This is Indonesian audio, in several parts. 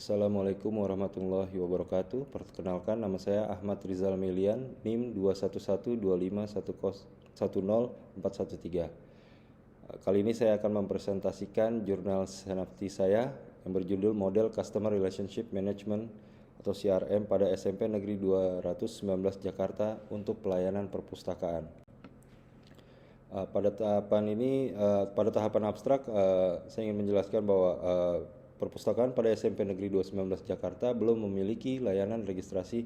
Assalamualaikum warahmatullahi wabarakatuh. Perkenalkan, nama saya Ahmad Rizal Melian, NIM 21125104113. Kali ini saya akan mempresentasikan jurnal senapti saya yang berjudul Model Customer Relationship Management atau CRM pada SMP Negeri 219 Jakarta untuk pelayanan perpustakaan. Pada tahapan abstrak, saya ingin menjelaskan bahwa perpustakaan pada SMP Negeri 219 Jakarta belum memiliki layanan registrasi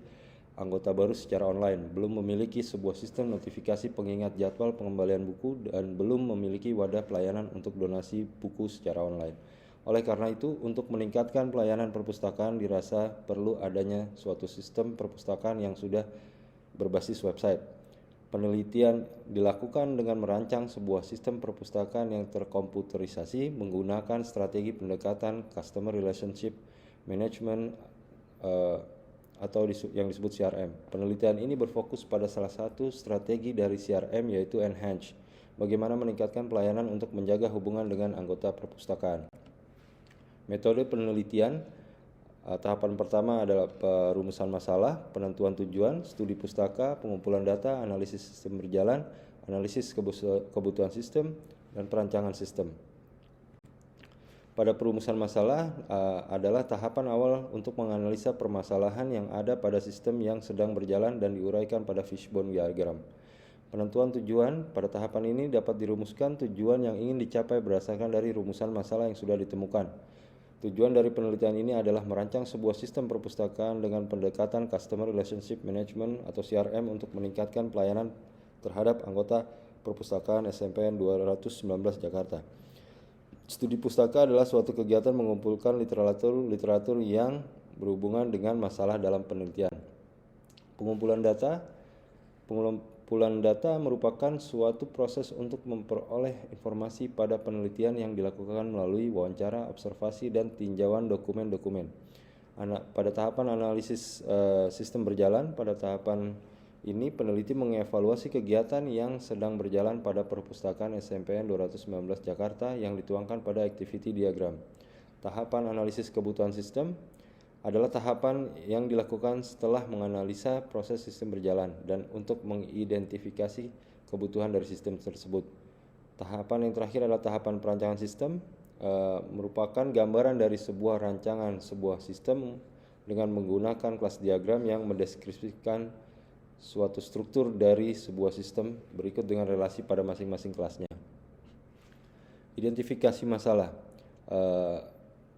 anggota baru secara online, belum memiliki sebuah sistem notifikasi pengingat jadwal pengembalian buku, dan belum memiliki wadah pelayanan untuk donasi buku secara online. Oleh karena itu, untuk meningkatkan pelayanan perpustakaan dirasa perlu adanya suatu sistem perpustakaan yang sudah berbasis website. Penelitian dilakukan dengan merancang sebuah sistem perpustakaan yang terkomputerisasi menggunakan strategi pendekatan Customer Relationship Management atau yang disebut CRM. Penelitian ini berfokus pada salah satu strategi dari CRM, yaitu Enhance, bagaimana meningkatkan pelayanan untuk menjaga hubungan dengan anggota perpustakaan. Metode penelitian, tahapan pertama adalah perumusan masalah, penentuan tujuan, studi pustaka, pengumpulan data, analisis sistem berjalan, analisis kebutuhan sistem, dan perancangan sistem. Pada perumusan masalah adalah tahapan awal untuk menganalisa permasalahan yang ada pada sistem yang sedang berjalan dan diuraikan pada fishbone diagram. Penentuan tujuan, pada tahapan ini dapat dirumuskan tujuan yang ingin dicapai berdasarkan dari rumusan masalah yang sudah ditemukan. Tujuan dari penelitian ini adalah merancang sebuah sistem perpustakaan dengan pendekatan Customer Relationship Management atau CRM untuk meningkatkan pelayanan terhadap anggota perpustakaan SMPN 219 Jakarta. Studi pustaka adalah suatu kegiatan mengumpulkan literatur yang berhubungan dengan masalah dalam penelitian. Pengumpulan data merupakan suatu proses untuk memperoleh informasi pada penelitian yang dilakukan melalui wawancara, observasi, dan tinjauan dokumen-dokumen. Pada tahapan analisis sistem berjalan, pada tahapan ini peneliti mengevaluasi kegiatan yang sedang berjalan pada perpustakaan SMPN 219 Jakarta yang dituangkan pada activity diagram. Tahapan analisis kebutuhan sistem adalah tahapan yang dilakukan setelah menganalisa proses sistem berjalan dan untuk mengidentifikasi kebutuhan dari sistem tersebut. Tahapan yang terakhir adalah tahapan perancangan sistem, merupakan gambaran dari sebuah rancangan sebuah sistem dengan menggunakan kelas diagram yang mendeskripsikan suatu struktur dari sebuah sistem berikut dengan relasi pada masing-masing kelasnya. Identifikasi masalah.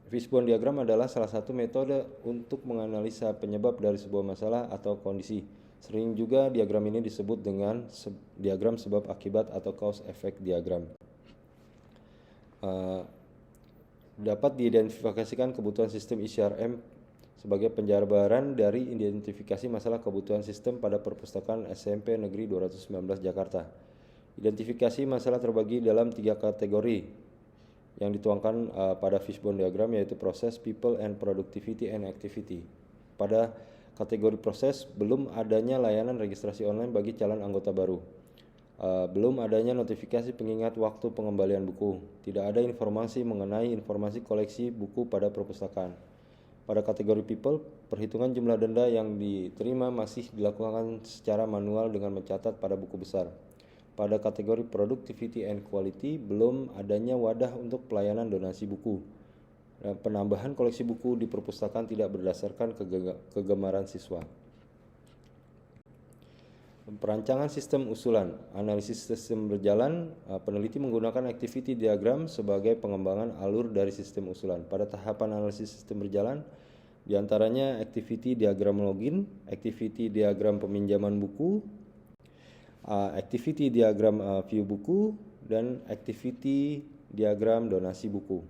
Fishbone diagram adalah salah satu metode untuk menganalisa penyebab dari sebuah masalah atau kondisi. Sering juga diagram ini disebut dengan diagram sebab akibat atau cause effect diagram. Dapat diidentifikasikan kebutuhan sistem ECRM sebagai penjabaran dari identifikasi masalah kebutuhan sistem pada perpustakaan SMP Negeri 219 Jakarta. Identifikasi masalah terbagi dalam 3 kategori yang dituangkan pada fishbone diagram, yaitu proses, people, and productivity and activity. Pada kategori proses, belum adanya layanan registrasi online bagi calon anggota baru. Belum adanya notifikasi pengingat waktu pengembalian buku. Tidak ada informasi mengenai informasi koleksi buku pada perpustakaan. Pada kategori people, perhitungan jumlah denda yang diterima masih dilakukan secara manual dengan mencatat pada buku besar. Pada kategori productivity and quality, belum adanya wadah untuk pelayanan donasi buku. Penambahan koleksi buku di perpustakaan tidak berdasarkan kegemaran siswa. Perancangan sistem usulan. Analisis sistem berjalan, peneliti menggunakan activity diagram sebagai pengembangan alur dari sistem usulan. Pada tahapan analisis sistem berjalan, diantaranya activity diagram login, activity diagram peminjaman buku, activity diagram view buku, dan activity diagram donasi buku.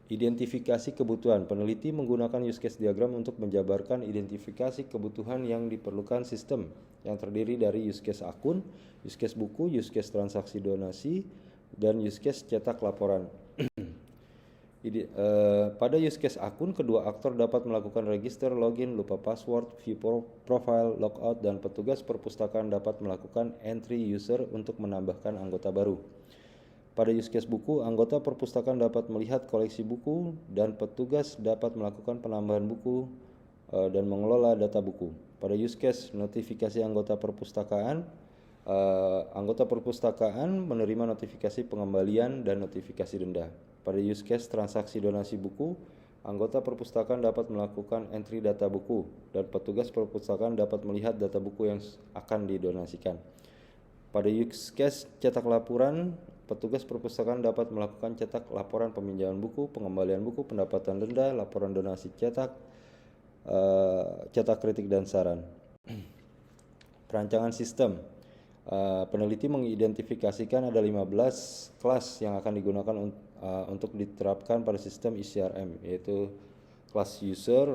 Identifikasi kebutuhan. Peneliti menggunakan use case diagram untuk menjabarkan identifikasi kebutuhan yang diperlukan sistem yang terdiri dari use case akun, use case buku, use case transaksi donasi, dan use case cetak laporan. Pada use case akun, kedua aktor dapat melakukan register, login, lupa password, view profile, logout, dan petugas perpustakaan dapat melakukan entry user untuk menambahkan anggota baru. Pada use case buku, anggota perpustakaan dapat melihat koleksi buku dan petugas dapat melakukan penambahan buku dan mengelola data buku. Pada use case notifikasi anggota perpustakaan menerima notifikasi pengembalian dan notifikasi denda. Pada use case transaksi donasi buku, anggota perpustakaan dapat melakukan entry data buku dan petugas perpustakaan dapat melihat data buku yang akan didonasikan. Pada use case cetak laporan, petugas perpustakaan dapat melakukan cetak laporan peminjaman buku, pengembalian buku, pendapatan denda, laporan donasi cetak kritik dan saran. Perancangan sistem. Peneliti mengidentifikasikan ada 15 kelas yang akan digunakan untuk diterapkan pada sistem eCRM, yaitu kelas user,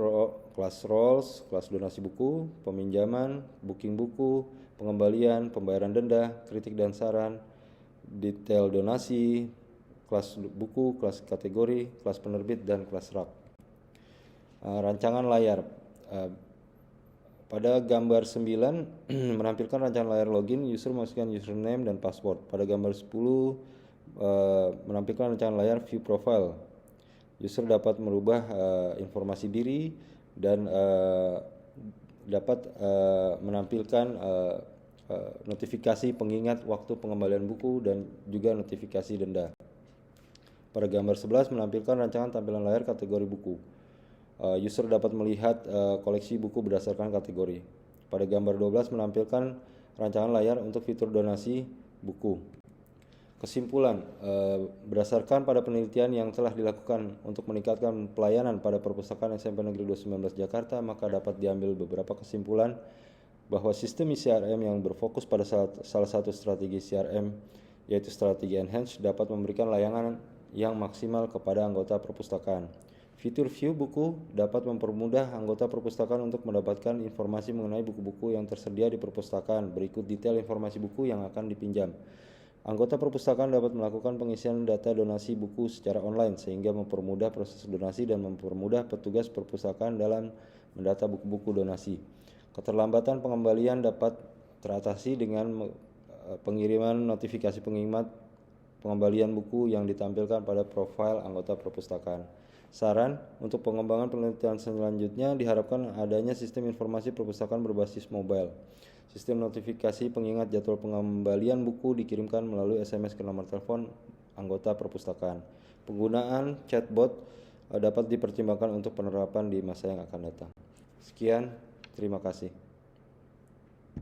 kelas roles, kelas donasi buku, peminjaman, booking buku, pengembalian, pembayaran denda, kritik dan saran, detail donasi, kelas buku, kelas kategori, kelas penerbit, dan kelas rak. Rancangan layar. Pada gambar 9 menampilkan rancangan layar login, user memasukkan username dan password. Pada gambar 10 menampilkan rancangan layar view profile. User dapat merubah informasi diri dan dapat menampilkan notifikasi pengingat waktu pengembalian buku dan juga notifikasi denda. Pada gambar 11 menampilkan rancangan tampilan layar kategori buku. User dapat melihat koleksi buku berdasarkan kategori. Pada gambar 12 menampilkan rancangan layar untuk fitur donasi buku. Kesimpulan, berdasarkan pada penelitian yang telah dilakukan untuk meningkatkan pelayanan pada perpustakaan SMP Negeri 219 Jakarta, maka dapat diambil beberapa kesimpulan bahwa sistem eCRM yang berfokus pada salah satu strategi CRM, yaitu strategi Enhance, dapat memberikan layanan yang maksimal kepada anggota perpustakaan. Fitur view buku dapat mempermudah anggota perpustakaan untuk mendapatkan informasi mengenai buku-buku yang tersedia di perpustakaan. Berikut detail informasi buku yang akan dipinjam. Anggota perpustakaan dapat melakukan pengisian data donasi buku secara online sehingga mempermudah proses donasi dan mempermudah petugas perpustakaan dalam mendata buku-buku donasi. Keterlambatan pengembalian dapat teratasi dengan pengiriman notifikasi pengingat pengembalian buku yang ditampilkan pada profil anggota perpustakaan. Saran, untuk pengembangan penelitian selanjutnya diharapkan adanya sistem informasi perpustakaan berbasis mobile. Sistem notifikasi pengingat jadwal pengembalian buku dikirimkan melalui SMS ke nomor telepon anggota perpustakaan. Penggunaan chatbot dapat dipertimbangkan untuk penerapan di masa yang akan datang. Sekian, terima kasih.